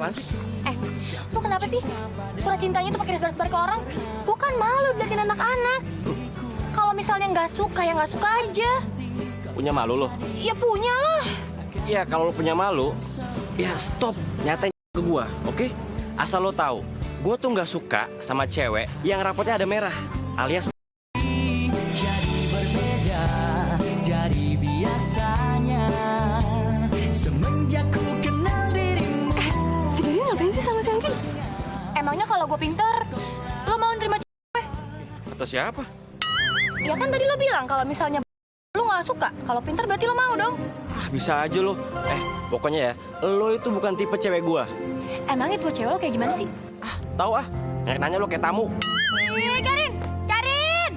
apaan sih? Lu kenapa sih? Surat cintanya tuh pakai disebar-sebar ke orang? Bukan malu diliatin anak-anak. Kalau misalnya nggak suka, ya nggak suka aja. Punya malu lo? Ya punya lah. Ya kalau lo punya malu, ya stop nyatain ke gua, oke? Asal lo tahu, gua tuh nggak suka sama cewek yang rapotnya ada merah, alias jadi berbeda dari biasanya semenjak ku kenal dirimu. Si Garin ngapain sih sama si Anggi? Emangnya kalau gue pinter, lo mau nerima cewek? atau siapa? Ya kan tadi lo bilang kalau misalnya lo nggak suka, kalau pinter berarti lo mau dong. Ah, bisa aja lo. Pokoknya ya, lo itu bukan tipe cewek gua. Emangnya tuh cewek lo kayak gimana sih? Tahu ah? Nanya lo kayak tamu. Karin! Karin!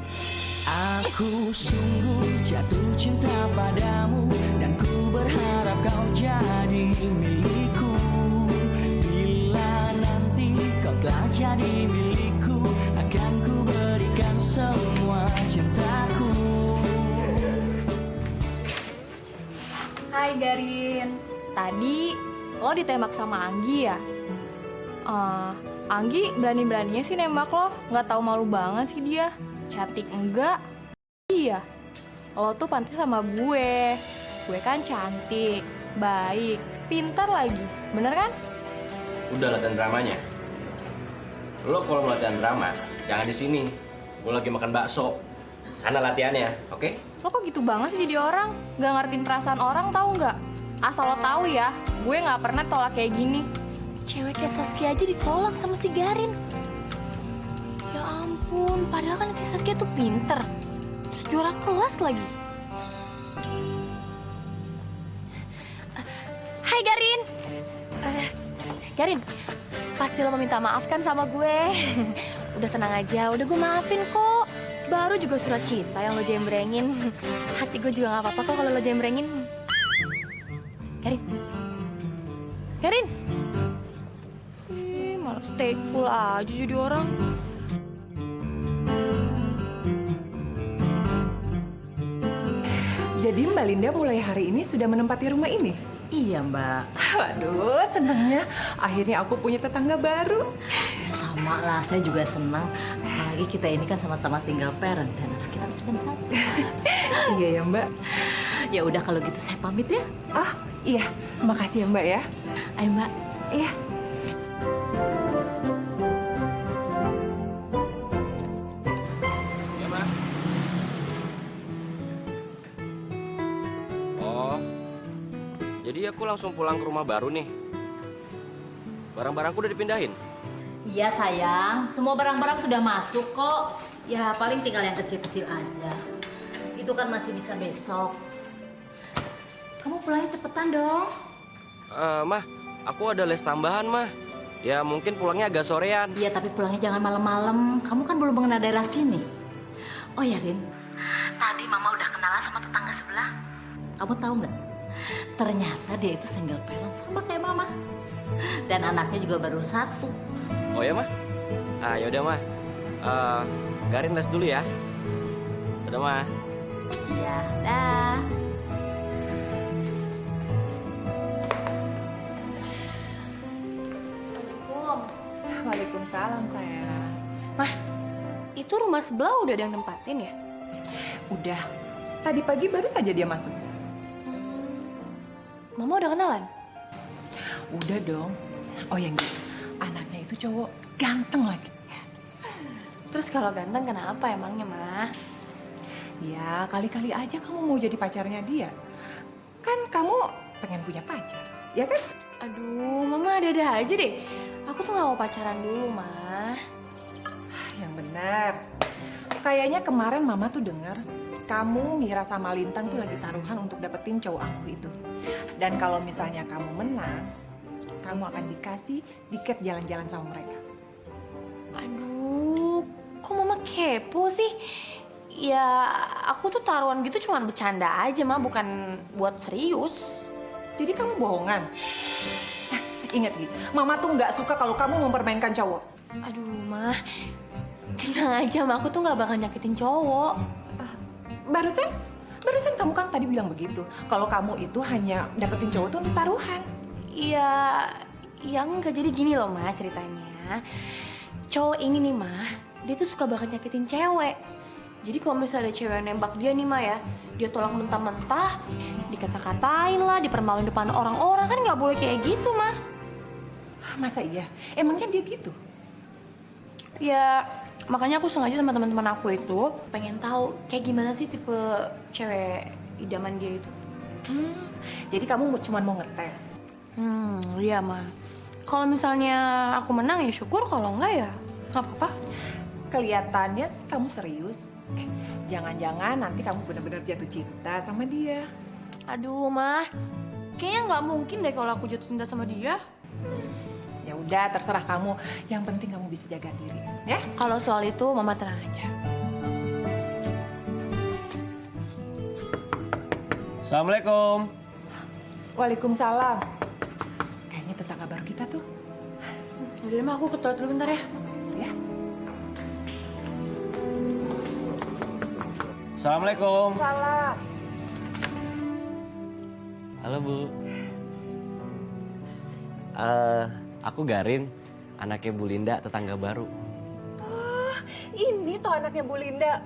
Aku sungguh jatuh cinta padamu dan ku berharap kau jadi milikku. Bila nanti kau telah jadi milikku, akan ku berikan semua cintaku. Hai Garin, tadi lo ditembak sama Anggi ya? Anggi berani-beraninya sih nembak lo, nggak tahu malu banget sih dia. Cantik enggak? Iya, lo tuh pantas sama gue. Gue kan cantik, baik, pintar lagi, bener kan? Udah latihan dramanya. Lo kalau mau latihan drama, jangan di sini. Gue lagi makan bakso. Sana latihannya, oke? Lo kok gitu banget sih jadi orang? Gak ngertiin perasaan orang tahu nggak? Asal lo tahu ya, gue nggak pernah tolak kayak gini. Cewek kayak Saskia aja ditolak sama si Garin. Ya ampun, padahal kan si Saskia tuh pinter. Terus juara kelas lagi. Hai Garin. Garin, pasti lo meminta maaf kan sama gue? Udah tenang aja, udah gue maafin kok. Baru juga surat cinta yang lo jembrengin. Hati gue juga gak apa-apa kok kalau lo jembrengin. Garin. Garin. Malah stay cool aja jadi orang. Jadi Mbak Linda mulai hari ini sudah menempati rumah ini? Iya, Mbak. Waduh, senangnya. Akhirnya aku punya tetangga baru. Sama lah, saya juga senang. Apalagi kita ini kan sama-sama single parent dan anak kita cuma satu. Iya ya, Mbak. Ya udah kalau gitu saya pamit ya. Oh, iya. Makasih ya, Mbak ya. Ayo, Mbak. Iya. Iya, Ma. Oh, jadi aku langsung pulang ke rumah baru nih. Barang-barangku udah dipindahin. Iya, sayang. Semua barang-barang sudah masuk kok. Ya, paling tinggal yang kecil-kecil aja. Itu kan masih bisa besok. Kamu pulangnya cepetan dong. Mah, aku ada les tambahan, Mah. Ya mungkin pulangnya agak sorean. Iya, tapi pulangnya jangan malam-malam. Kamu kan belum mengenal daerah sini. Oh ya, Rin. Tadi Mama udah kenalan sama tetangga sebelah. Kamu tahu nggak? Ternyata dia itu single parent sama kayak Mama. Dan anaknya juga baru satu. Oh ya, Mah? Yaudah, Mah. Garin les dulu ya. Udah, Mah. Iya, dah. Waalaikumsalam, sayang. Mah, itu rumah sebelah udah ada yang nempatin ya? Udah. Tadi pagi baru saja dia masuk. Mama udah kenalan? Udah dong. Oh yang gitu. Anaknya itu cowok ganteng lagi. Terus kalau ganteng kenapa emangnya, Mah? Ya, kali-kali aja kamu mau jadi pacarnya dia. Kan kamu pengen punya pacar, ya kan? Aduh, Mama ada-ada aja deh. Aku tuh gak mau pacaran dulu, Mah. Yang benar. Kayaknya kemarin Mama tuh dengar kamu, Mira sama Lintang tuh lagi taruhan untuk dapetin cowok aku itu. Dan kalau misalnya kamu menang, kamu akan dikasih tiket jalan-jalan sama mereka. Aduh, kok Mama kepo sih? Ya, aku tuh taruhan gitu cuma bercanda aja, Mah. Bukan buat serius. Jadi kamu bohongan. Nah, ingat Gi, Mama tuh nggak suka kalau kamu mempermainkan cowok. Aduh, Mah. Tenang aja, Mah. Aku tuh gak bakal nyakitin cowok. Barusan kamu kan tadi bilang begitu. Kalau kamu itu hanya dapetin cowok tuh untuk taruhan. Iya, Ya enggak, jadi gini loh Ma ceritanya. Cowok ini nih Ma, dia tuh suka banget nyakitin cewek. Jadi kalau misalnya ada cewek yang nembak dia nih Ma ya, dia tolak mentah-mentah, dikata-katain lah, dipermaluin depan orang-orang, kan nggak boleh kayak gitu Ma. Masa iya? Emangnya dia gitu? Ya makanya aku sengaja sama teman-teman aku itu pengen tahu kayak gimana sih tipe cewek idaman dia itu. Jadi kamu cuma mau ngetes? Iya Ma. Kalau misalnya aku menang ya syukur, kalau enggak ya nggak apa-apa. Kelihatannya sih kamu serius. Jangan-jangan nanti kamu benar-benar jatuh cinta sama dia. Aduh Ma, kayaknya nggak mungkin deh kalau aku jatuh cinta sama dia. Ya udah, terserah kamu. Yang penting kamu bisa jaga diri, ya? Kalau soal itu Mama tenang aja. Assalamualaikum. Waalaikumsalam. Kayaknya tetangga baru kita tuh. Udah Ma, aku ke toilet dulu bentar ya. Ya. Assalamualaikum. Salam. Halo Bu. Aku Garin, anaknya Bu Linda, tetangga baru. Ini tuh anaknya Bu Linda.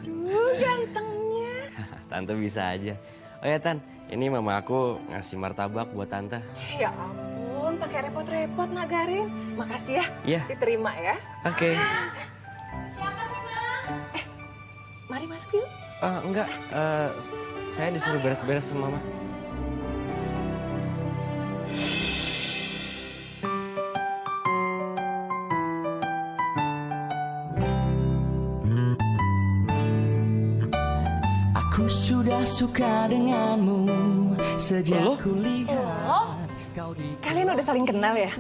Duh, gantengnya. Tante bisa aja. Oh ya Tan, ini mama aku ngasih martabak buat Tante. Ya ampun, pakai repot-repot Nak Garin. Makasih ya. Iya. Diterima ya. Oke. Mari masuk yuk. Enggak, saya disuruh beres-beres sama mama. Aku sudah suka denganmu sejak kulihat kau di Kalian udah saling kenal ya?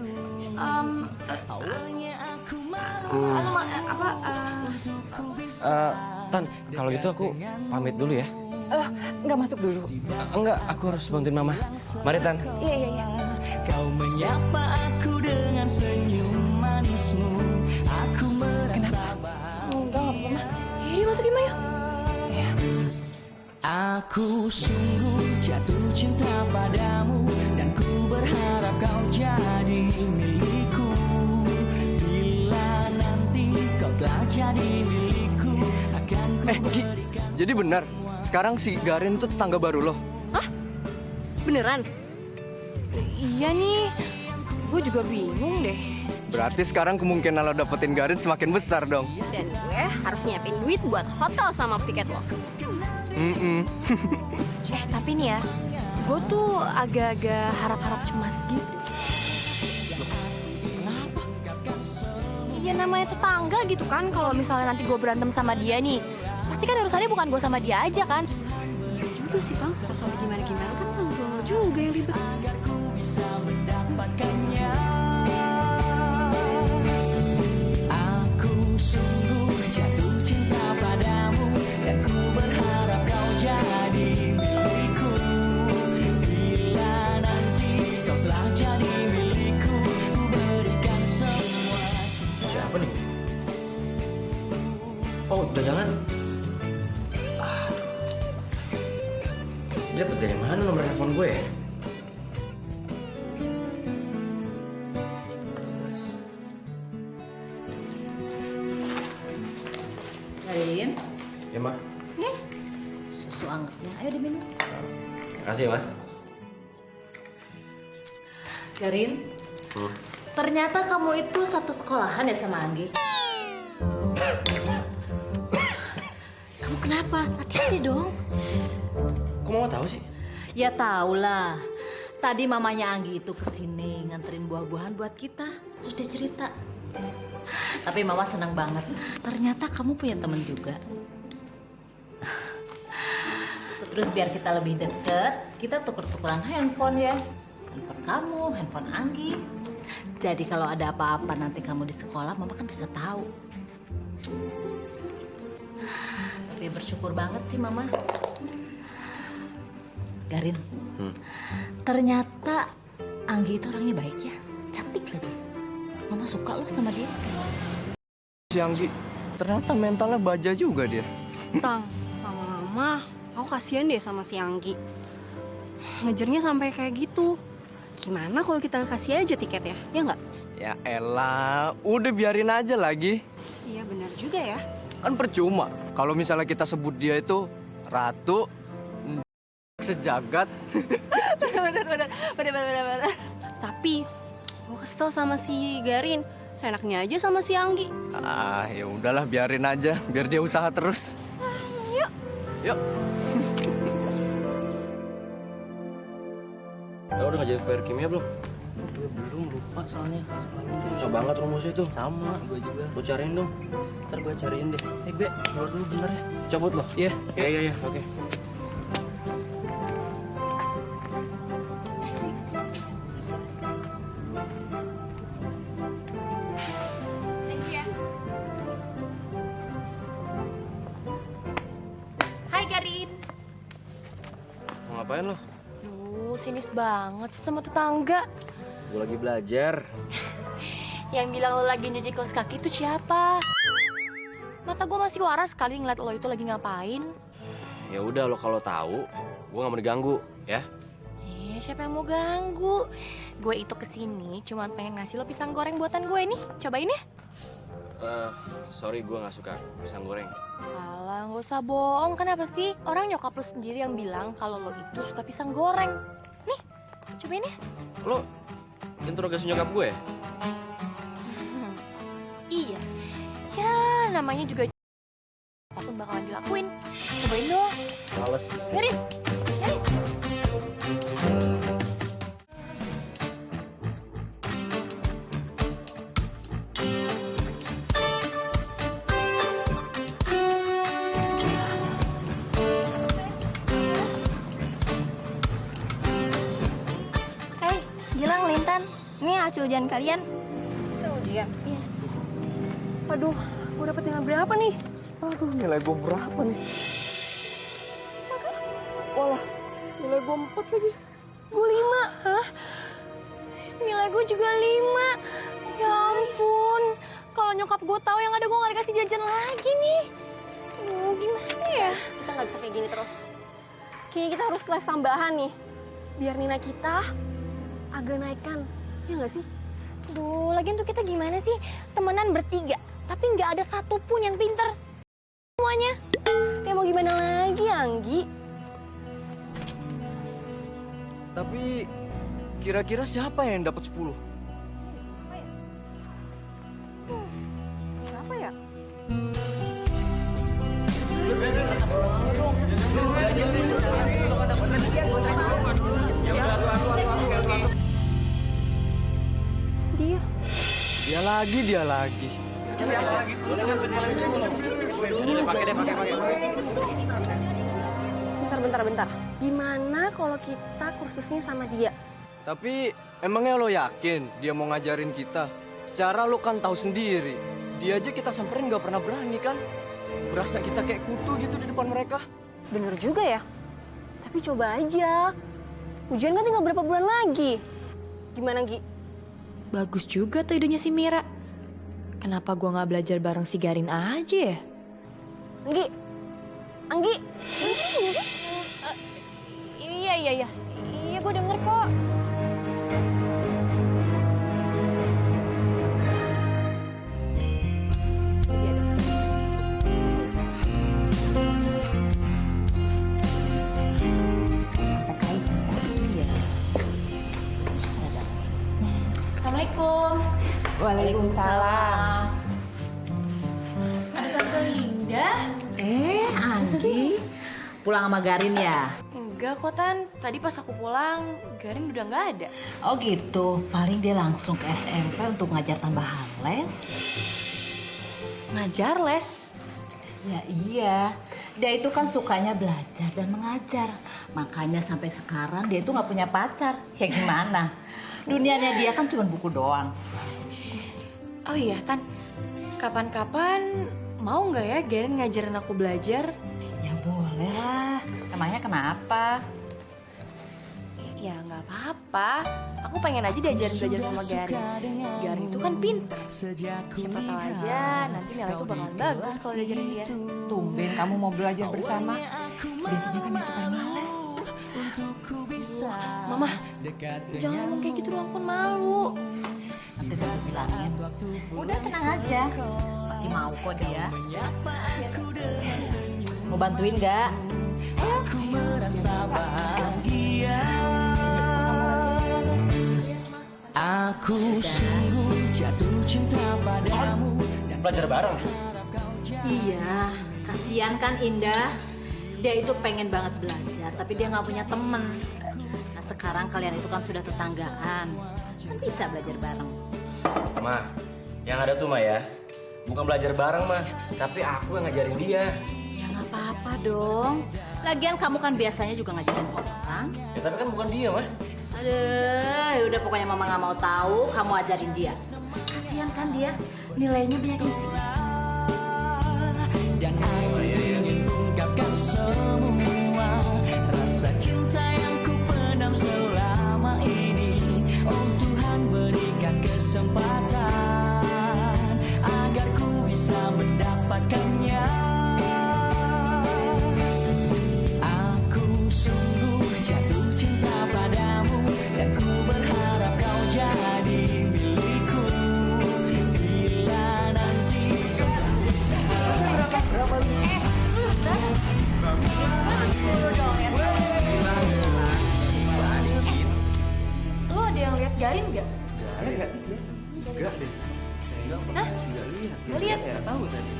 awalnya aku malu. Anu Ma, apa? Tan, kalau gitu aku pamit dulu ya. Loh, nggak masuk dulu. Enggak, aku harus bantuin mama. Mari Tan. Iya, iya, iya. Kau menyapa aku dengan senyum manismu. Aku merasa bahagia. Enggak apa-apa Ma. Ini masukin Ma yuk. Aku sungguh jatuh cinta padamu dan ku berharap kau jadi milikku. Bila nanti kau telah jadi milikku, akan ku berikan. Jadi benar, sekarang si Garin itu tetangga baru lo? Beneran? Iya nih, gue juga bingung deh. Berarti sekarang kemungkinan lo dapetin Garin semakin besar dong. Dan gue harus nyiapin duit buat hotel sama tiket lo. Tapi nih ya, gue tuh agak-agak harap-harap cemas gitu. Kenapa? Iya namanya tetangga gitu kan, kalau misalnya nanti gue berantem sama dia nih, pasti kan urusannya bukan gue sama dia aja kan. Juga sih, Tang. Soal gimana-gimana kan orang tua lo juga yang ribet. Agar ku bisa mendapatkannya. Aku sungguh jatuh cinta padamu dan ku berharap kau jadi milikku. Bila nanti kau telah jadi milikku, ku berikan semua cinta. Siapa nih? Oh, jangan. Dia dapat dari mana nomor handphone gue ya? Garin, Ya, Ma. nih susu angetnya, ayo diminum. Makasih ya, Ma. Garin, ternyata kamu itu satu sekolahan ya sama Anggi. Kamu kenapa? Hati-hati dong. Kok Mama tahu sih? Ya tahulah. Tadi mamanya Anggi itu kesini nganterin buah-buahan buat kita. Terus dia cerita. Tapi Mama senang banget. Ternyata kamu punya temen juga. Terus biar kita lebih deket, kita tuker-tukeran handphone ya. Handphone kamu, handphone Anggi. Jadi kalau ada apa-apa nanti kamu di sekolah, Mama kan bisa tahu. Tapi bersyukur banget sih Mama. Garin, ternyata Anggi itu orangnya baik ya, cantik lagi. Mama suka loh sama dia. Si Anggi, ternyata mentalnya baja juga dia. Tang, lama-lama aku kasihan deh sama si Anggi. Ngejarnya sampai kayak gitu. Gimana kalau kita kasih aja tiketnya, ya nggak? Ya elah, udah biarin aja lagi. Iya benar juga ya. Kan percuma kalau misalnya kita sebut dia itu ratu sejagat. Bener. Tapi gue kesel sama si Garin. Seenaknya aja sama si Anggi. Ah, ya udahlah biarin aja, biar dia usaha terus. Yuk. Yuk. Lo udah ngajarin PR kimia belum? Gue belum lupa soalnya. Itu susah banget rumusnya itu. Sama, gue juga. Lo cariin dong. Ntar gue cariin deh. Gue keluar dulu bentar ya. Cabut lo. Iya. Iya, oke. Hai Garin. Mau ngapain lo? Duh, sinis banget sih sama tetangga. Gue lagi belajar. Yang bilang lo lagi nyuci kaos kaki itu siapa? Mata gue masih waras sekali ngeliat lo itu lagi ngapain. Ya udah lo kalau tahu, gue nggak mau diganggu, ya. Siapa yang mau ganggu? Gue itu kesini cuman pengen ngasih lo pisang goreng buatan gue nih. Cobain ya. Sorry, gue nggak suka pisang goreng. Alah, nggak usah bohong. Kenapa sih? Orang nyokap lo sendiri yang bilang kalau lo itu suka pisang goreng. Nih, cobain ya. Lo interogasi nyokap gue? Iya. Ya, namanya juga apapun bakalan dilakuin. Cobain dong. Males. Garin. Hei, Gilang, Lintan. Ini hasil ujian kalian. Hasil ujian? Iya. Aduh, gue dapet nilai berapa nih? Aduh, nilai gue berapa nih? Walah, nilai gue 4 lagi. Gue 5. Hah? Nilai gue juga 5. Ya ampun. Kalau nyokap gue tahu yang ada gue gak dikasih jajan lagi nih. Gimana ya? Kita nggak bisa kayak gini terus. Kayaknya kita harus les tambahan nih. Biar nilai kita agak naikkan. Ya nggak sih? Aduh, lagian tuh kita gimana sih? Temenan bertiga, tapi nggak ada satupun yang pinter. Semuanya. Ya mau gimana lagi, Anggi? Tapi kira-kira siapa yang dapat 10? Siapa ya? Dia. Dia lagi. Bentar. Gimana kalau kita kursusnya sama dia? Tapi emangnya lo yakin dia mau ngajarin kita? Secara lo kan tahu sendiri, dia aja kita samperin nggak pernah berani kan? Berasa kita kayak kutu gitu di depan mereka. Bener juga ya. Tapi coba aja. Ujian kan tinggal berapa bulan lagi. Gimana, Gi? Bagus juga tuh idenya si Mira. Kenapa gue nggak belajar bareng si Garin aja ya? Anggi. Iya, gue denger kok. Assalamualaikum. Waalaikumsalam. Ada Tante Linda? Anggi, pulang sama Garin ya? Enggak kok, Tan. Tadi pas aku pulang, Garin udah nggak ada. Oh gitu, paling dia langsung ke SMP untuk ngajar tambahan les. Ngajar les? Ya iya, dia itu kan sukanya belajar dan mengajar. Makanya sampai sekarang dia itu nggak punya pacar. Ya gimana? Dunianya dia kan cuma buku doang. Oh iya, Tan. Kapan-kapan mau nggak ya Garin ngajarin aku belajar? Ya boleh lah. Emangnya kenapa? Ya nggak apa-apa. Aku pengen aja diajarin belajar sama Garin. Garin itu kan pintar. Siapa tahu aja nanti nilai itu bakalan bagus kalau diajarin dia. Tumben kamu mau belajar bersama. Biasanya kan itu paling males. Mama, jangan ngomong kayak gitu dong, kan malu. Nanti udah bilangin. Udah tenang aja. Pasti mau kok dia. Mau bantuin nggak? Aku merasa bahagia. Aku sungguh jatuh cinta padamu. Belajar bareng. Iya, kasihan kan Indah. Dia itu pengen banget belajar, tapi dia nggak punya temen. Nah sekarang kalian itu kan sudah tetanggaan, kan bisa belajar bareng. Ma, yang ada tuh Ma ya, bukan belajar bareng Ma, tapi aku yang ngajarin dia. Ya nggak apa-apa dong. Lagian kamu kan biasanya juga ngajarin orang. Ya tapi kan bukan dia Ma. Aduh, udah pokoknya mama nggak mau tahu, kamu ajarin dia. Kasihan kan dia, nilainya banyak yang tinggi. Dan aku ingin ungkapkan semua rasa cinta yang ku pendam selama ini. Oh Tuhan berikan kesempatan agar ku bisa mendapatkannya. Aku sungguh jatuh cinta padamu dan ku berharap kau jadi milikku. Bila nanti Lo ada yang lihat Garin nggak? Enggak deh. Hah? Enggak lihat. Nggak lihat? Ya tahu tadi.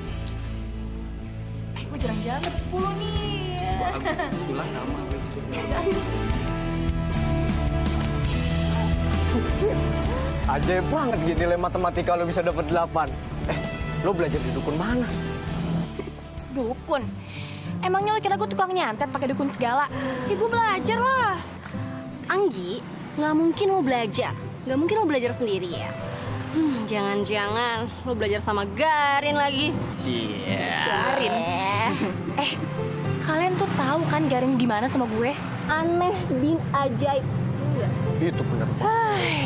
Gue jarang-jarang dapet 10 nih. Bagus, itulah sama. Ajaib banget gini nilai matematika lo bisa dapat 8. Lo belajar di dukun mana? Dukun? Emangnya lo kira gue tukang nyantet pakai dukun segala? Ya gue belajar lah. Anggi, nggak mungkin lo belajar. Nggak mungkin lo belajar sendiri ya. Jangan-jangan lo belajar sama Garin lagi. Garin. Kalian tuh tahu kan Garin gimana sama gue? Aneh bin ajaib. Itu bener.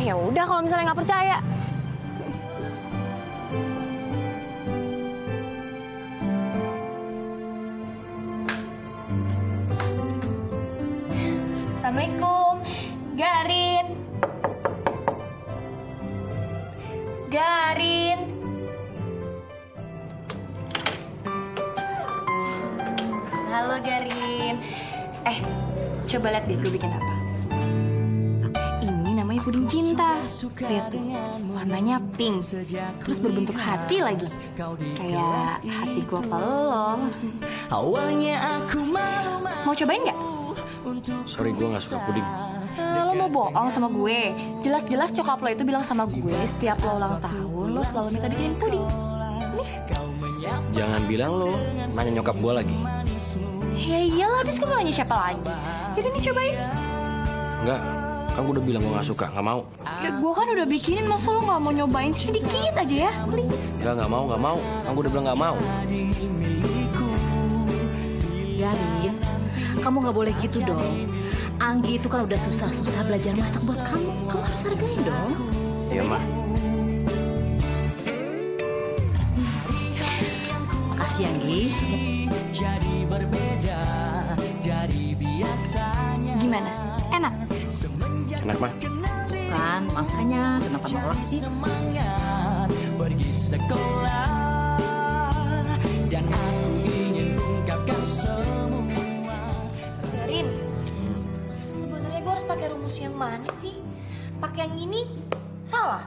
Ya udah kalau misalnya nggak percaya. Assalamualaikum, Garin. Garin. Halo Garin. Coba lihat deh gue bikin apa. Ini namanya puding cinta. Lihat tuh, warnanya pink. Terus berbentuk hati lagi. Kayak hati gue ke lo. awalnya aku malu. Mau cobain nggak? Sorry gue nggak suka puding. Lo mau bohong sama gue? Jelas-jelas cokap lo itu bilang sama gue setiap lo ulang tahun lo selalu minta bikinin puding. Jangan bilang lo nanya nyokap gue lagi. Ya iyalah, habis gue mau nanya siapa lagi. Jadi nih cobain. Enggak, kan gue udah bilang gue nggak suka, nggak mau. Ya gue kan udah bikinin, masa lo nggak mau nyobain sedikit aja ya? Please. Nggak mau, nggak mau. Kan gue udah bilang nggak mau. Garin, kamu nggak boleh gitu dong. Anggi itu kan udah susah-susah belajar masak buat kamu. Kamu harus hargain dong. Iya mah. Makasih Anggi. Jadi berbeda dari biasanya. Gimana? Enak? Enak mah. Kan, makanya kenapa nolak sih? Semangat pergi sekolah dan aku ingin ungkapkan semua. Garin, sebenarnya gue harus pakai rumus yang mana sih? Pakai yang ini salah.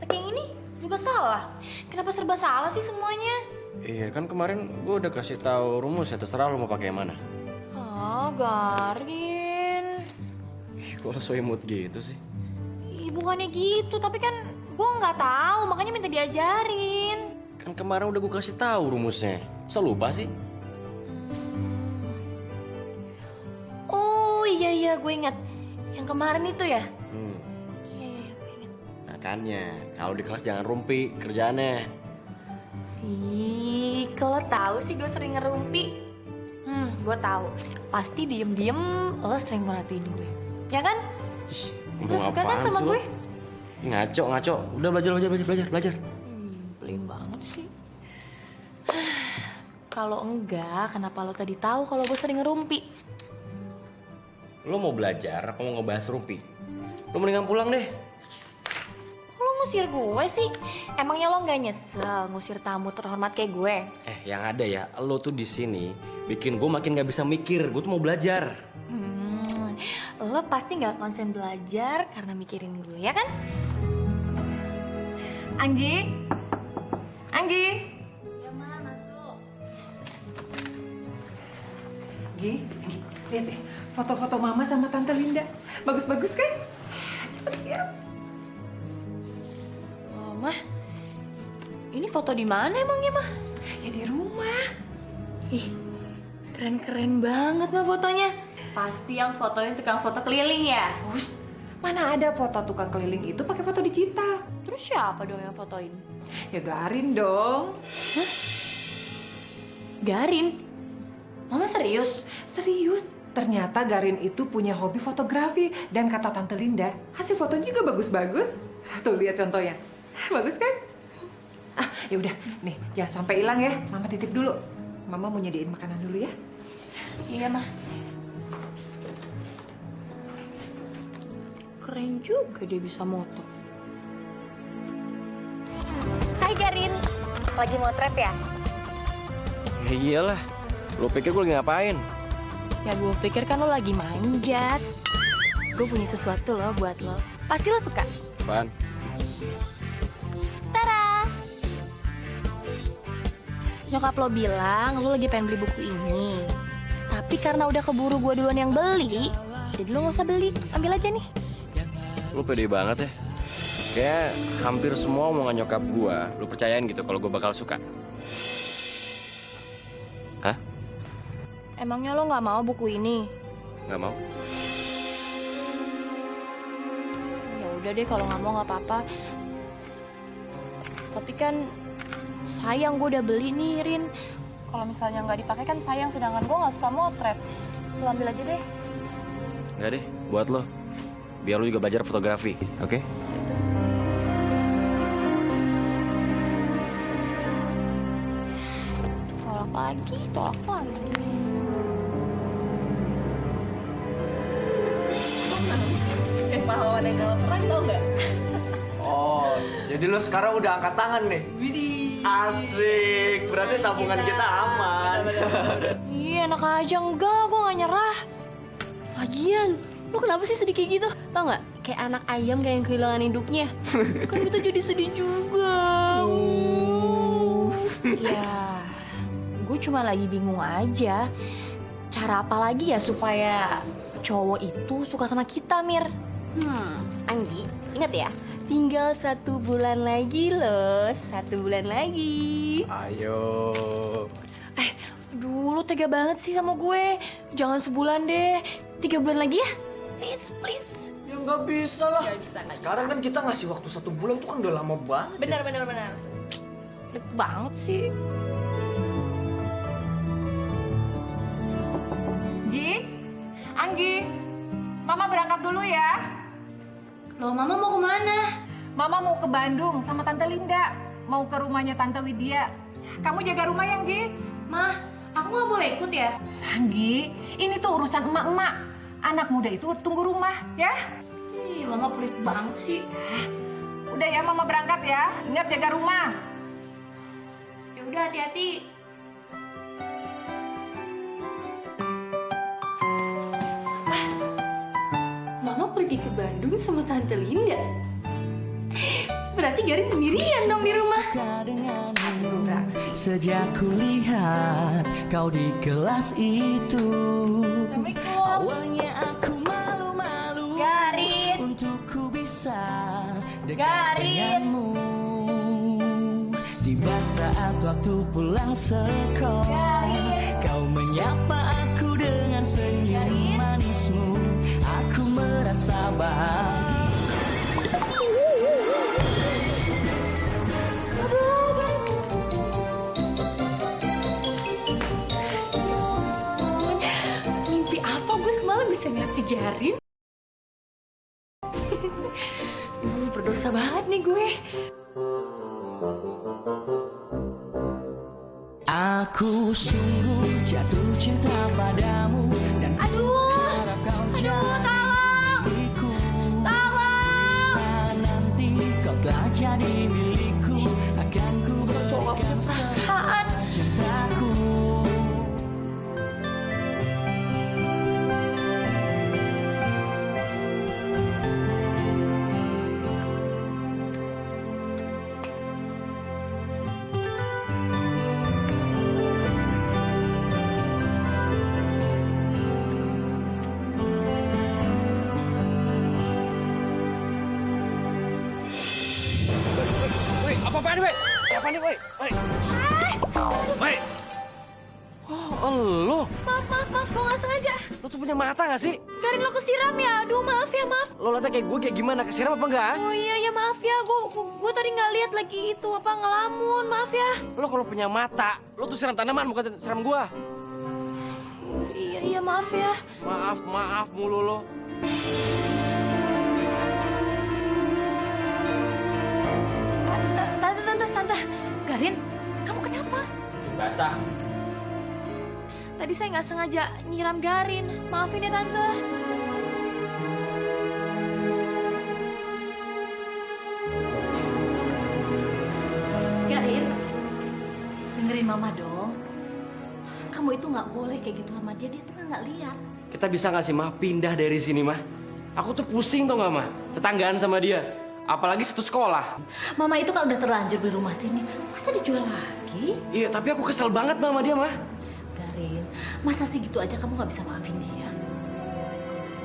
Pakai yang ini juga salah. Kenapa serba salah sih semuanya? Iya kan kemarin gue udah kasih tahu rumus ya, terserah lo mau pakai yang mana. Garin. Kok lo so imut gitu sih? Ih, bukannya gitu, tapi kan gue nggak tahu, makanya minta diajarin. Kan kemarin udah gue kasih tahu rumusnya. Masa lupa sih? Oh iya gue ingat. Yang kemarin itu ya? Iya gue ingat. Makanya kalau di kelas jangan rumpi kerjaannya. Ih, kalau tahu sih gue sering ngerumpi. Gue tahu. Pasti diem-diem lo sering merhatiin gue. Ya kan? Lo suka kan sama gue? Ngaco. Udah belajar. Pelin banget sih. Kalau enggak, kenapa lo tadi tahu kalau gue sering ngerumpi? Lo mau belajar apa mau ngebahas Rumpi? Lo mendingan pulang deh. Lo ngusir gue sih? Emangnya lo nggak nyesel ngusir tamu terhormat kayak gue? Yang ada ya, lo tuh di sini bikin gue makin gak bisa mikir. Gue tuh mau belajar. Lo pasti nggak konsen belajar karena mikirin gue, ya kan? Anggi? Anggi? Ya, Ma, masuk. Anggi, lihat deh. Foto-foto Mama sama Tante Linda. Bagus-bagus kan? Cepet ya. Oh, Mah. Ini foto di mana emangnya, Mah? Ya di rumah. Ih, keren-keren banget Mah fotonya. Pasti yang fotonya tukang foto keliling ya? Terus, mana ada foto tukang keliling itu pakai foto digital? Terus siapa dong yang fotoin? Ya Garin dong. Garin? Mama serius? Serius. Ternyata Garin itu punya hobi fotografi. Dan kata Tante Linda, hasil fotonya juga bagus-bagus. Tuh, lihat contohnya. Bagus kan? Ya udah, nih jangan sampai hilang ya. Mama titip dulu. Mama mau nyediain makanan dulu ya. Iya, Mah. Keren juga dia bisa moto. Hai Garin, lagi motret ya? Ya iyalah, lo pikir gue lagi ngapain? Ya gue pikir kan lo lagi manjat. Gue punya sesuatu loh buat lo. Pasti lo suka. Apaan? Tara! Nyokap lo bilang lo lagi pengen beli buku ini. Tapi karena udah keburu gue duluan yang beli, jadi lo gak usah beli. Ambil aja nih. Lo pede banget ya. Kayak hampir semua omongan nyokap gue, lo percayain gitu kalau gue bakal suka. Hah? Emangnya lo gak mau buku ini? Gak mau? Ya udah deh kalau nggak mau nggak apa-apa. Tapi kan sayang gue udah beli nih Rin. Kalau misalnya nggak dipakai kan sayang, sedangkan gue nggak suka motret. Lo ambil aja deh. Nggak deh, buat lo. Biar lo juga belajar fotografi, oke? Tolak lagi, tolak lagi. Kayak pahlawan yang kalah perang, tau nggak? Oh, jadi lo sekarang udah angkat tangan nih? Widih. Asik, berarti tabungan kita aman. Iya enak aja, enggak lah gue nggak nyerah. Lagian, lu kenapa sih sedih kayak gitu? Tau nggak? Kayak anak ayam kayak yang kehilangan induknya. Kan kita jadi sedih juga. Ya, gue cuma lagi bingung aja. Cara apa lagi ya supaya cowok itu suka sama kita, Mir? Anggi, ingat ya, tinggal 1 bulan lagi loh, 1 bulan lagi. Ayo. Aduh, lu tega banget sih sama gue. Jangan sebulan deh, 3 bulan lagi ya. Please, please. Ya nggak bisa lah. Sekarang kan kita ngasih waktu 1 bulan tuh kan udah lama banget. Benar. Pelit banget sih. Anggi, Mama berangkat dulu ya. Loh, Mama mau kemana? Mama mau ke Bandung sama Tante Linda. Mau ke rumahnya Tante Widya. Kamu jaga rumah ya, Anggi? Mah, aku nggak boleh ikut ya? Anggi, ini tuh urusan emak-emak. Anak muda itu tunggu rumah, ya? Ih, Mama pelit banget sih. Udah ya, Mama berangkat ya. Ingat jaga rumah. Ya udah, hati-hati. Mama pergi ke Bandung sama Tante Linda. Berarti Garin sendirian dong di rumah. Sejak kulihat kau di kelas itu, Assalamualaikum. awalnya aku malu-malu Garin. untuk ku bisa dekat Garin. denganmu. Tiba saat waktu pulang sekolah, Garin. kau menyapa aku dengan senyum Garin. manismu. Aku merasa bahagia. Mimpi apa gue semalam bisa ngeliat si Garin? Berdosa banget nih gue. Aku sungguh jatuh cinta padamu dan Aduh, harap kau jauh. tuh punya mata gak sih? Garin, lo kesiram ya? Aduh, maaf ya, maaf. Lo liatnya kayak gue kayak gimana? Kesiram apa enggak? Oh iya, ya maaf ya. Gue tadi nggak lihat lagi itu apa ngelamun. Maaf ya. Lo kalau punya mata, lo tuh siram tanaman bukan siram gue. Iya, maaf ya. Maaf mulu lo. Tante. Garin, kamu kenapa? Basah. Tadi saya nggak sengaja nyiram Garin. Maafin ya, Tante. Garin, dengerin mama dong. Kamu itu nggak boleh kayak gitu sama dia tuh kan nggak lihat. Kita bisa nggak sih, Mah, pindah dari sini, Mah? Aku tuh pusing tau nggak, Mah? Tetanggaan sama dia. Apalagi satu sekolah. Mama itu kan udah terlanjur di rumah sini, masa dijual lagi? Iya, tapi aku kesel banget Mah, sama dia, Mah. Garin, masa sih gitu aja kamu nggak bisa maafin dia?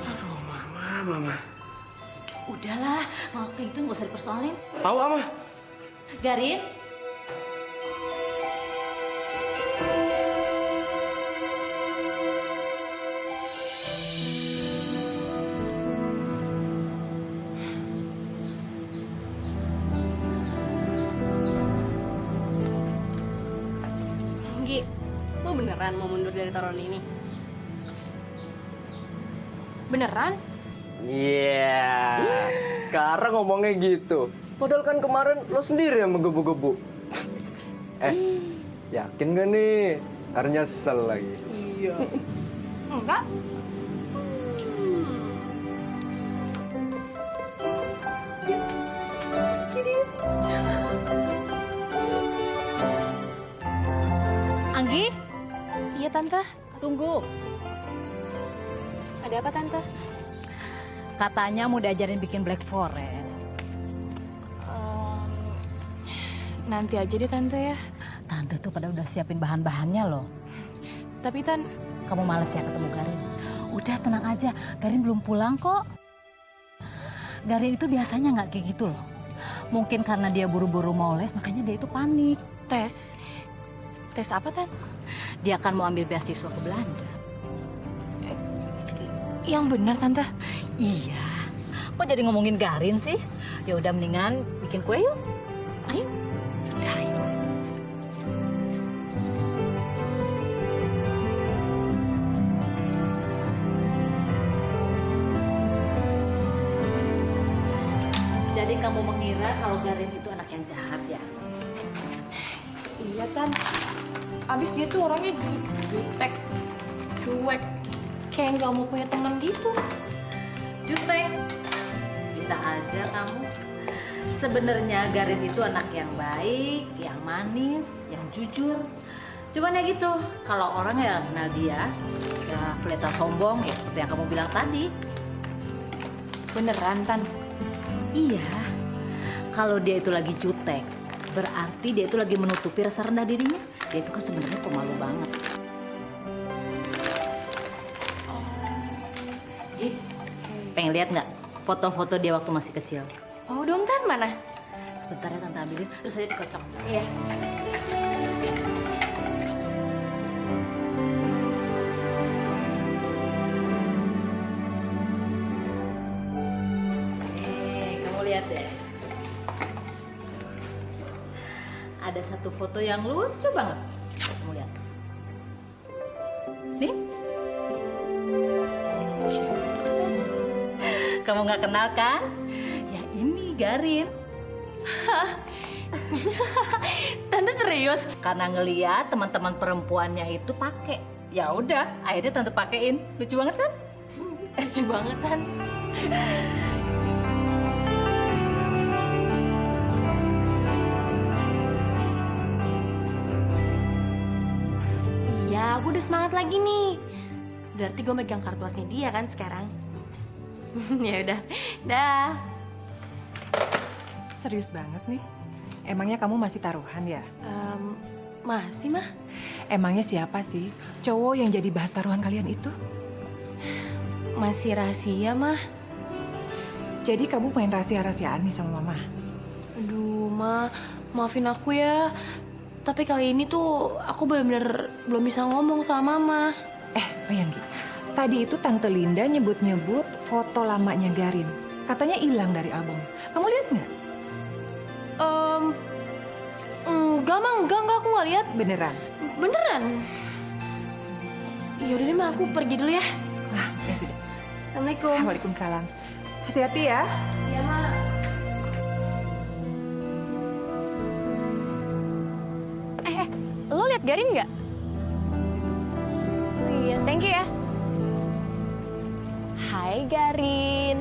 Aduh, Mama. Udahlah, mau kayak gitu nggak usah dipersoalin. Tahu, Mah? Garin, Gi, lo beneran mau mundur dari taruhan ini? Beneran? Iya. Sekarang ngomongnya gitu. Padahal kan kemarin lo sendiri yang menggebu-gebu. Yakin gak nih? Ntar nyesel lagi. Iya. Enggak. Anggi, Iya, Tante. tunggu. Ada apa, Tante? Katanya mau diajarin bikin Black Forest. Nanti aja deh, Tante ya. Tante tuh pada udah siapin bahan-bahannya loh. Tapi Tan, Kamu males ya ketemu Garin? Udah tenang aja, Garin belum pulang kok. Garin itu biasanya nggak kayak gitu loh. Mungkin karena dia buru-buru mau les, makanya dia itu panik. tes. Tes apa, Tan? Dia akan mau ambil beasiswa ke Belanda. Yang benar, Tante. Iya. Kok jadi ngomongin Garin sih? Ya udah mendingan bikin kue yuk. Ayo. Udah, ayo. Jadi kamu mengira kalau Garin itu anak yang jahat ya? Iya, Tan. Abis dia tuh orangnya jutek, cuek, kayak nggak mau punya teman gitu. Jutek. Bisa aja kamu. Sebenarnya Garin itu anak yang baik, yang manis, yang jujur. Cuman ya gitu, kalau orang yang kenal dia, ya kelihatan sombong, ya seperti yang kamu bilang tadi. Beneran, Tan. Iya, kalau dia itu lagi jutek, berarti dia itu lagi menutupi rasa rendah dirinya. Dia itu kan sebenarnya pemalu banget. Ih, pengen lihat nggak foto-foto dia waktu masih kecil? Oh dong, Tan, mana? Sebentar ya Tante ambilin, terus aja dikocok. Iya. Nih, kamu lihat deh. Ada satu foto yang lucu banget. Kamu lihat. Nih. Kamu nggak kenal kan? Ya ini Garin. Tante serius? Karena ngeliat teman-teman perempuannya itu pakai. Ya udah, akhirnya Tante pakein. Lucu banget kan? Lucu banget, Tan. Iya, gue udah semangat lagi nih. Berarti gue megang kartu asnya dia kan sekarang. Ya udah, dah. Serius banget nih. Emangnya kamu masih taruhan ya? Masih, Mah. Emangnya siapa sih cowok yang jadi bahan taruhan kalian itu? Masih rahasia, Mah. Jadi kamu main rahasia-rahasiaan nih sama mama? Aduh, Ma, maafin aku ya. Tapi kali ini tuh aku bener-bener belum bisa ngomong sama Mama. Oh Yanggi, Tadi itu Tante Linda nyebut-nyebut foto lamanya Garin. Katanya hilang dari album. Kamu lihat nggak? Enggak, aku nggak lihat. Beneran? Beneran. Yaudah deh, Ma, aku pergi dulu ya. Wah, ya sudah. Assalamualaikum. Waalaikumsalam. Hati-hati ya. Iya, Ma. Lo lihat Garin nggak? Oh iya, thank you ya. Hai Garin.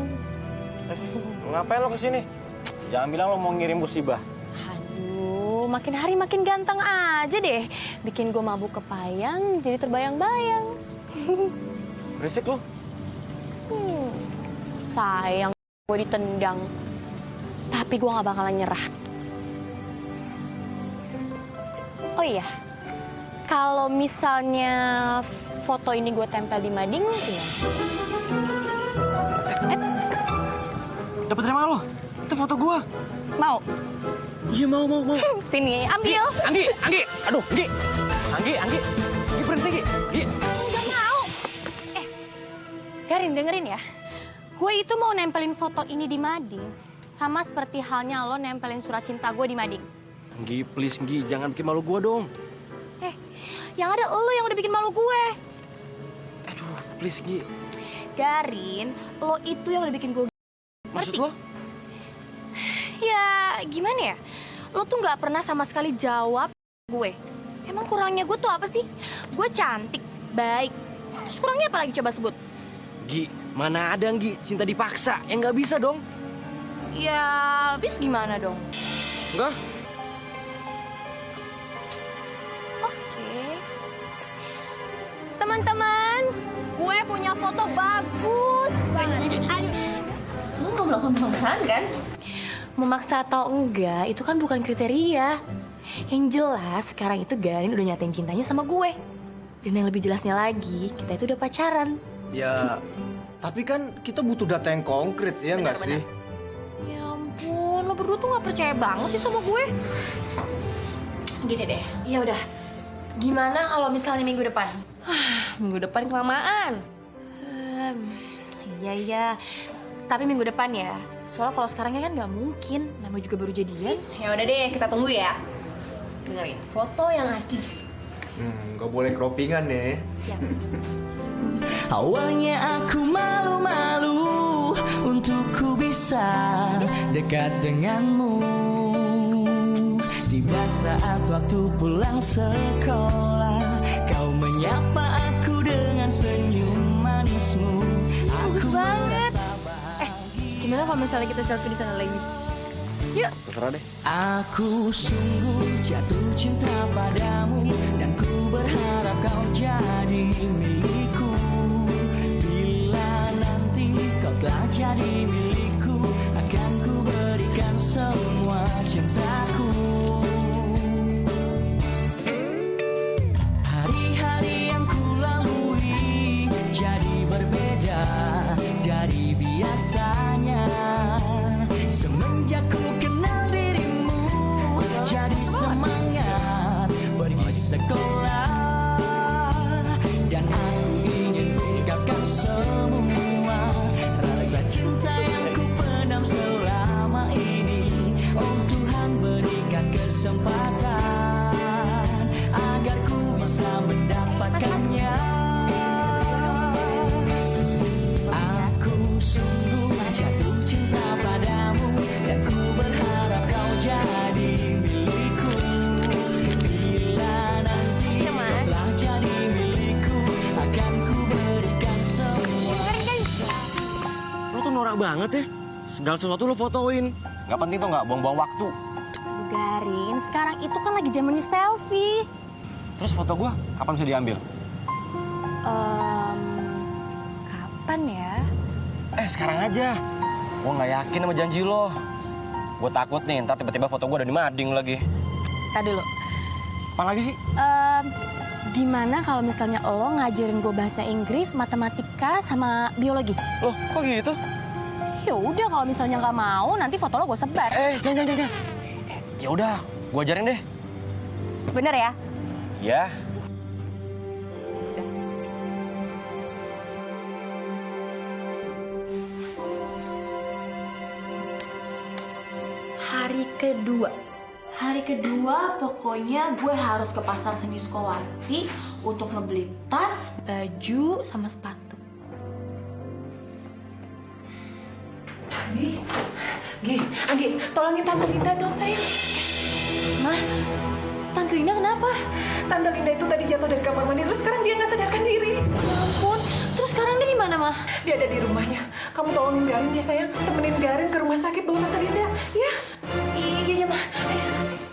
Ngapain lo kesini? Jangan bilang lo mau ngirim musibah. Aduh, makin hari makin ganteng aja deh. Bikin gue mabuk kepayang, jadi terbayang-bayang. Berisik lo. Sayang, gue ditendang. Tapi gue gak bakalan nyerah. Oh iya, kalau misalnya foto ini gue tempel di mading, gimana? Dapat dari mana lo? Itu foto gua. Mau? Iya mau. Sini, ambil. Anggi. Aduh, Anggi. Anggi, berhenti, Anggi. Gak mau. Garin, dengerin ya. Gue itu mau nempelin foto ini di mading. Sama seperti halnya lo nempelin surat cinta gue di mading. Anggi, please, Anggi. Jangan bikin malu gua dong. Yang ada lo yang udah bikin malu gue. Aduh, please, Anggi. Garin, lo itu yang udah bikin gue. Maksud lo? Ya, gimana ya? Lo tuh gak pernah sama sekali jawab gue. Emang kurangnya gue tuh apa sih? Gue cantik, baik. Terus kurangnya apa lagi coba sebut? Gi, mana ada, Gi? Cinta dipaksa. Ya nggak bisa dong. Ya, habis gimana dong? Enggak. Oke. Teman-teman, gue punya foto bagus banget. Lu mau melakukan pemaksaan kan? Memaksa atau enggak, itu kan bukan kriteria. Yang jelas, sekarang itu Garin udah nyatain cintanya sama gue. Dan yang lebih jelasnya lagi, kita itu udah pacaran. Ya, tapi kan kita butuh data yang konkret, ya nggak sih? Ya ampun, lo berdua tuh gak percaya banget sih sama gue. Gini deh, ya udah. Gimana kalau misalnya minggu depan? Minggu depan kelamaan. Iya. Tapi minggu depan ya. Soalnya kalau sekarangnya kan nggak mungkin. Namanya juga baru jadian. Ya udah deh, kita tunggu ya. Dengerin, foto yang asli. Nggak boleh croppingan ya. Siap. Awalnya aku malu-malu untuk ku bisa dekat denganmu. Tiba saat waktu pulang sekolah, kau menyapa aku dengan senyum manismu. Bagus Aku banget. merasa Gimana kalau misalnya kita selfie di sana lagi? Yuk. Terserah deh. aku sungguh jatuh cinta padamu dan ku berharap kau jadi milikku. Bila nanti kau telah jadi milikku, akan ku berikan semua cintaku. Hari-hari yang ku lalui jadi berbeda dari biasanya. Semenjak ku kenal dirimu, jadi semangat pergi sekolah. Dan aku ingin ungkapkan semua rasa cinta yang ku pendam selama ini. Oh Tuhan, berikan kesempatan agar ku bisa mendapatkannya. Aku sungguh jatuh cinta padamu dan ku berharap kau jadi milikku. Bila nanti kau telah jadi milikku, akan ku berikan semua. Lo tuh norak banget ya. Segala sesuatu lo fotoin. Nggak penting tuh, nggak buang-buang waktu. Garin, sekarang itu kan lagi zamannya selfie. Terus foto gua kapan bisa diambil? Kapan ya? Sekarang aja. Gua nggak yakin sama janji lo. Gua takut nih, ntar tiba-tiba foto gua ada di mading lagi. Tadi lo. Apa lagi sih? Gimana kalau misalnya lo ngajarin gue bahasa Inggris, matematika, sama biologi? Loh, kok gitu? Ya udah, kalau misalnya nggak mau, nanti foto lo gue sebar. Jangan. Ya udah, gua ajarin deh. Bener ya? Ya. kedua. Hari kedua pokoknya gue harus ke pasar seni Sukawati untuk ngebeli tas, baju, sama sepatu. Anggi, tolongin Tante Linda dong sayang. Mah, Tante Linda kenapa? Tante Linda itu tadi jatuh dari kamar mandi, terus sekarang dia nggak sadarkan diri. Ya ampun, terus sekarang dia di mana, Mah? Dia ada di rumahnya. Kamu tolongin Garin ya sayang, temenin Garin ke rumah sakit bawa Tante Linda, ya? Iya, Mah. Ayo cepat sayang.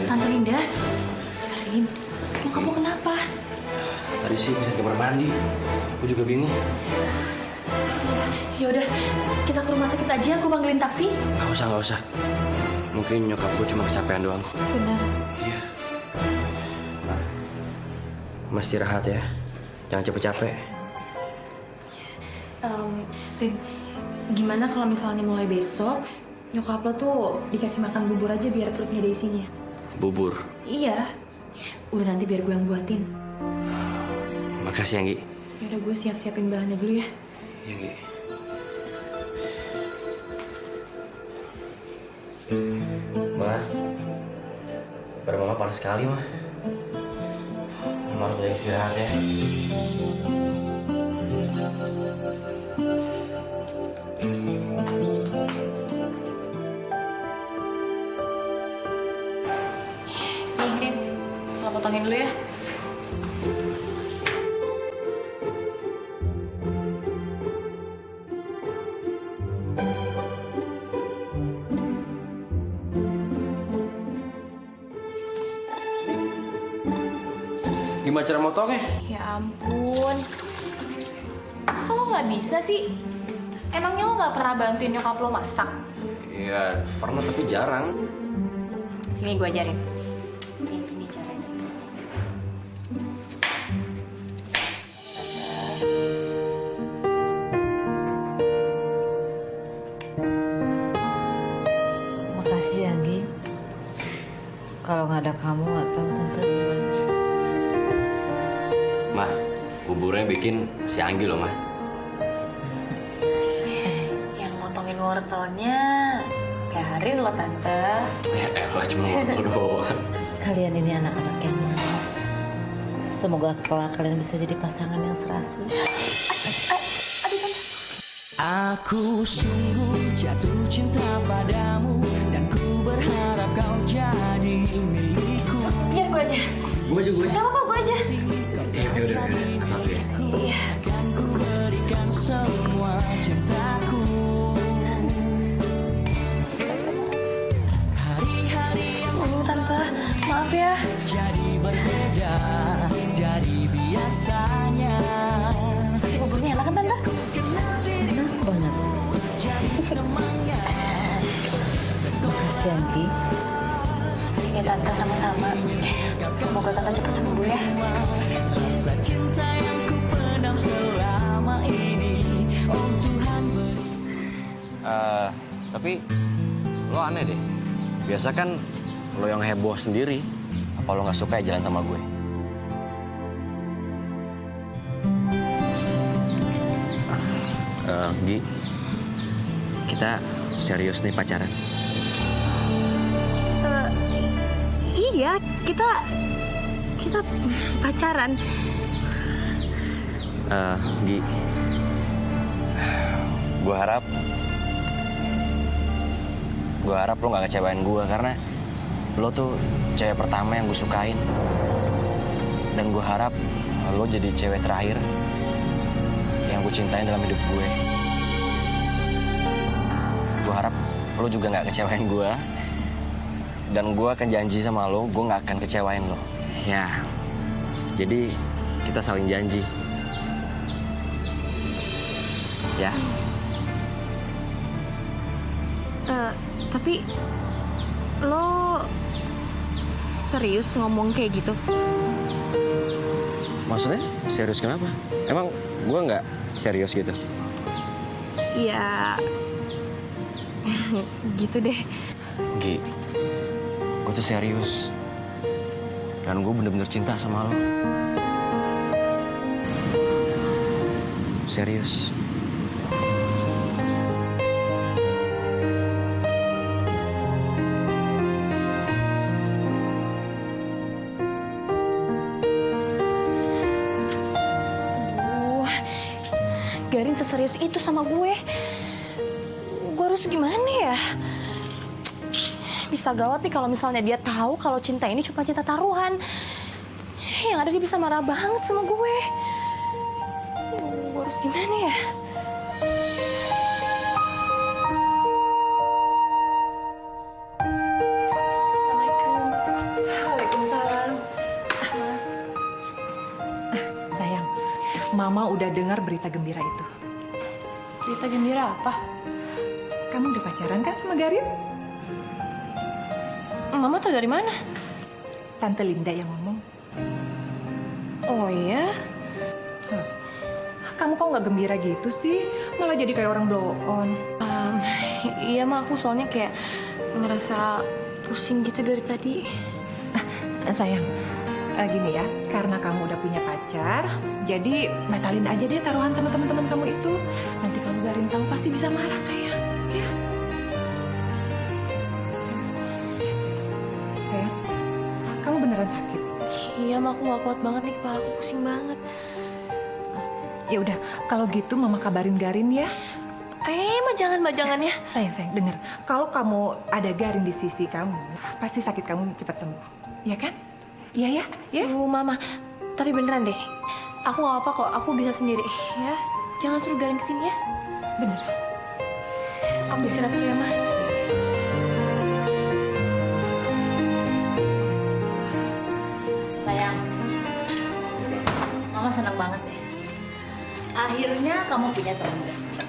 Tante Linda, Karin, mau kamu kenapa? Tadi sih bisa ke kamar mandi. Aku juga bingung. Ya udah, kita ke rumah sakit aja. Aku panggilin taksi. Nggak usah. Mungkin nyokap gue cuma kecapean doang. Benar. Iya. Nah, Mas istirahat ya. Jangan capek-capek. Rin, gimana kalau misalnya mulai besok nyokap lo tuh dikasih makan bubur aja biar perutnya ada isinya? Bubur. Iya. Udah nanti biar gue yang buatin. Makasih, Anggi. Yaudah gue siap-siapin bahannya dulu ya. Iya, Anggi. Ma, baru mama panas sekali, Ma. Mama harus banyak istirahat ya. Nih, Rin. Lo potongin dulu ya. Gimana cara motongnya? Ya ampun. Masa lo nggak bisa sih? Emangnya lo nggak pernah bantuin nyokap lo masak? Iya, pernah tapi jarang. Sini gue ajarin. Ini caranya. Makasih ya, Anggi. Kalau nggak ada kamu, nggak tahu Tante gimana. Ma, buburnya bikin si Anggi loh, Ma. Yang motongin wortelnya Karin lo, Tante. Ya elah, cuma wortel doang. Kalian ini anak-anak yang manis. Semoga kelak kalian bisa jadi pasangan yang serasi. Aku sungguh jatuh cinta padamu dan ku berharap kau jadi milikku. Biar gue aja. Gue aja. Gak apa-apa, gue aja. Ya udah. Hati-hati ya. Iya. Akan ku berikan semua cintaku. Hari-hari yang Tante, maaf ya. jadi berbeda dari biasanya. Buburnya enak kan, Tante? Enak banget. Makasih, Anggi. Ya, Tante, sama-sama. Semoga Tante cepat sembuh ya. Rasa cinta yang ku pendam selama ini, oh Tuhan beri. Tapi lo aneh deh. Biasa kan lo yang heboh sendiri. Apa lo nggak suka ya jalan sama gue? Gi, kita serius nih pacaran. Iya, kita pacaran. Gi, gue harap lo nggak ngecewain gue karena lo tuh cewek pertama yang gue sukain. Dan gue harap lo jadi cewek terakhir yang gue cintain dalam hidup gue. Gue harap lo juga nggak kecewain gue. Dan gue akan janji sama lo, gue nggak akan kecewain lo. Ya, jadi kita saling janji. Ya. Tapi lo serius ngomong kayak gitu? Maksudnya serius kenapa? Emang gue nggak serius gitu? Ya, gitu deh. Gi, Gue tuh serius. Dan gue bener-bener cinta sama lo. Serius. Garin seserius itu sama gue. Gue harus gimana ya? Bisa gawat nih kalau misalnya dia tahu kalau cinta ini cuma cinta taruhan. Yang ada dia bisa marah banget sama gue. Gue harus gimana ya? Assalamualaikum. Waalaikumsalam. Sayang, Mama udah dengar berita gembira itu. Berita gembira apa? Kamu udah pacaran kan sama Garin? Mama tahu dari mana? Tante Linda yang ngomong. Oh iya? Kamu kok nggak gembira gitu sih? Malah jadi kayak orang blow on. Iya mah, aku soalnya kayak ngerasa pusing gitu dari tadi. Sayang, gini ya, karena kamu udah punya pacar, jadi batalin aja deh taruhan sama teman-teman kamu itu. Nanti kalau Garin tahu pasti bisa marah, sayang. Ya. Sayang, kamu beneran sakit? Iya mah, aku nggak kuat banget nih, kepala aku pusing banget. Ya udah, kalau gitu Mama kabarin Garin ya. Mah jangan ya. Sayang, denger. Kalau kamu ada Garin di sisi kamu, pasti sakit kamu cepat sembuh. Ya kan? Iya ya? Ya? Mama, tapi beneran deh. Aku nggak apa kok, aku bisa sendiri. Ya, jangan suruh Garin kesini ya. Bener. Aku istirahat dulu ya, Ma. Sayang, Mama senang banget deh. Akhirnya kamu punya teman dekat.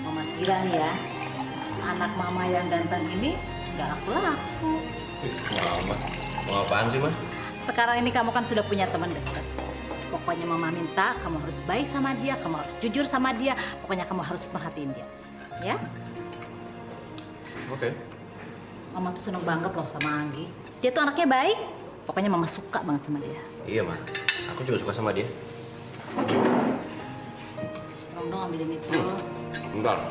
Mama kira nih ya, anak Mama yang ganteng ini gak laku-laku. Mama, mau apaan sih, Ma? Sekarang ini kamu kan sudah punya teman dekat. Pokoknya Mama minta kamu harus baik sama dia, kamu harus jujur sama dia. Pokoknya kamu harus perhatiin dia, ya? Oke. Mama tuh seneng banget loh sama Anggi. Dia tuh anaknya baik. Pokoknya Mama suka banget sama dia. Iya, Ma. Aku juga suka sama dia. Tolong dong ambilin itu. Bentar.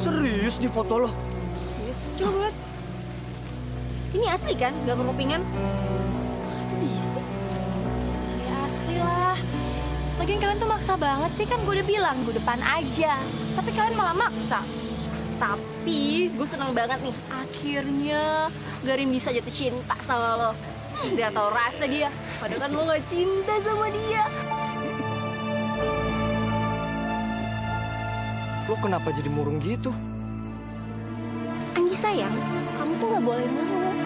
Serius di foto lo? Serius? Coba gue liat. Ini asli kan? Gak kerupingan? Masih bisa sih? Ya asli lah. Lagian kalian tuh maksa banget sih, kan gue udah bilang gue depan aja. Tapi kalian malah maksa. Tapi gue seneng banget nih. Akhirnya Garin bisa jatuh cinta sama lo. Biar tau rasa dia. Padahal kan lo gak cinta sama dia. Lo kenapa jadi murung gitu? Anggi sayang, kamu tuh gak boleh murung.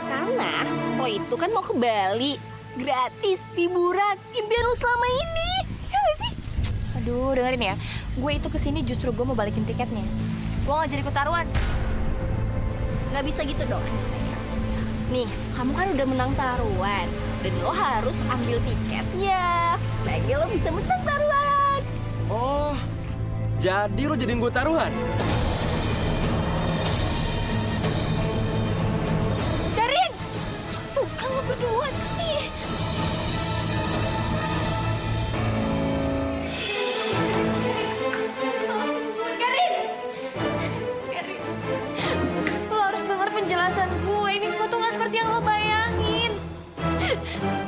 Karena lo itu kan mau ke Bali. Gratis, liburan, impian lo selama ini. Ya gak sih? Aduh, dengerin ya. Gue itu kesini justru gue mau balikin tiketnya. Gue gak jadi ikut taruhan. Gak bisa gitu dong, Anggi sayang. Nih, kamu kan udah menang taruhan. Dan lo harus ambil tiketnya. Supaya lo bisa menang taruhan. Oh, jadi lo jadiin gue taruhan? Garin! Tuh, kan lo berdua sih. Garin! Garin! Lo harus dengar penjelasan gue. Ini semua tuh gak seperti yang lo bayangin.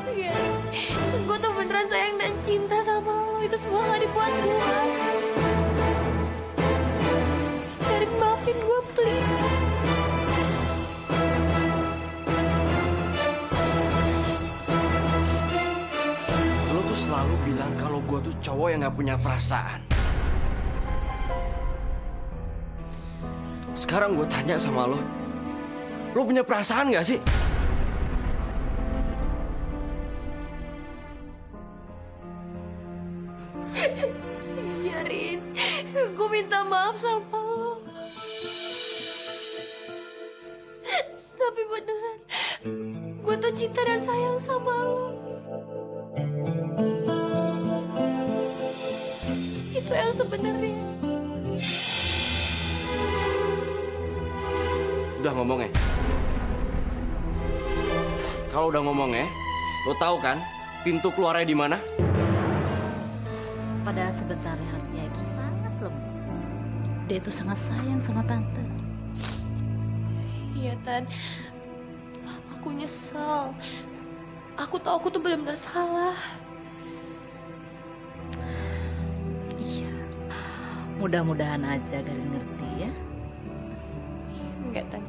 Garin, gue tuh beneran sayang dan cinta sama lo. Itu semua gak dibuat gue. Garin, maafin gue, please. Lo tuh selalu bilang kalau gue tuh cowok yang gak punya perasaan. Sekarang gue tanya sama lo punya perasaan gak sih? Iya, Rin. Gue minta maaf sama lo. Tapi beneran, gue gue tuh cinta dan sayang sama lo. Itu yang sebenarnya. Udah ngomong ya? Kalau udah ngomong ya, lo tahu kan pintu keluarnya di mana? Padahal sebenarnya hatinya itu sangat lembut. Dia itu sangat sayang sama tante. Iya, Tan. Aku nyesel. Aku tahu aku tuh benar-benar salah. Iya. Mudah-mudahan aja Garin ngerti ya. Enggak, Tan.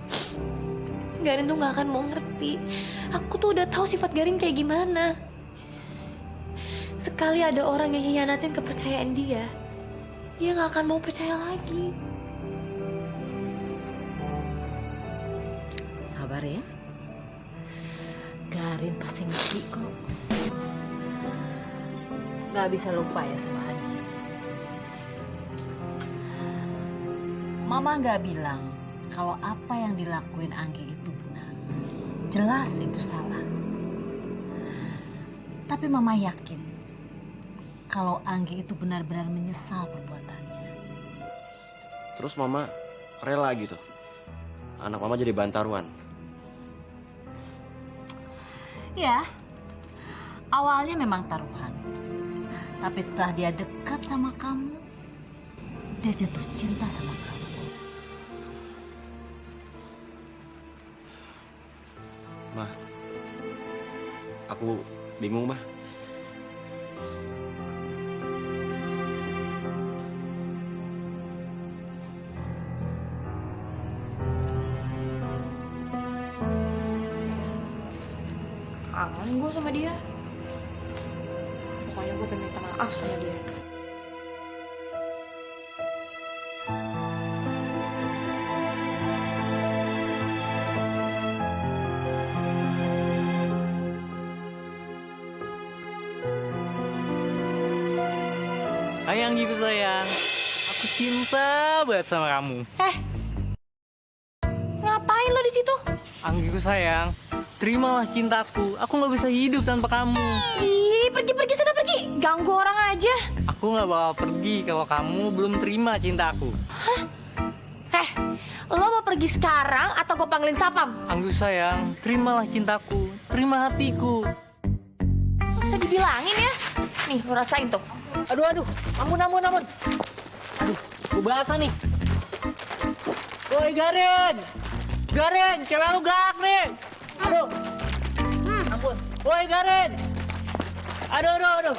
Garin tuh gak akan mau ngerti. Aku tuh udah tahu sifat Garin kayak gimana. Sekali ada orang yang hianatin kepercayaan dia gak akan mau percaya lagi. Sabar ya. Garin pasti ngerti kok. Gak bisa lupa ya sama Anggi. Mama gak bilang kalau apa yang dilakuin Anggi itu benar. Jelas itu salah. Tapi Mama yakin kalau Anggi itu benar-benar menyesal perbuatannya. Terus Mama rela gitu. Anak Mama jadi bantaruan. Ya, awalnya memang taruhan. Tapi setelah dia dekat sama kamu, dia jatuh cinta sama kamu. Ma, aku bingung, Ma. Kangen gue sama dia. Pokoknya gue pengen minta maaf sama dia. Hai Anggiku sayang, aku cinta banget sama kamu. Ngapain lo di situ? Anggiku sayang, terimalah cintaku. Aku nggak bisa hidup tanpa kamu. Ih, pergi sana pergi. Ganggu orang aja. Aku nggak bakal pergi kalau kamu belum terima cintaku. Lo mau pergi sekarang atau gue panggilin sapam? Anggiku sayang, terimalah cintaku, terima hatiku. Bisa dibilangin ya. Nih, lo rasain tuh. Aduh, ampun. Aduh, gue basah nih. Woi Garin, cewek lu galak nih. Aduh, ampun. Woi Garin, aduh.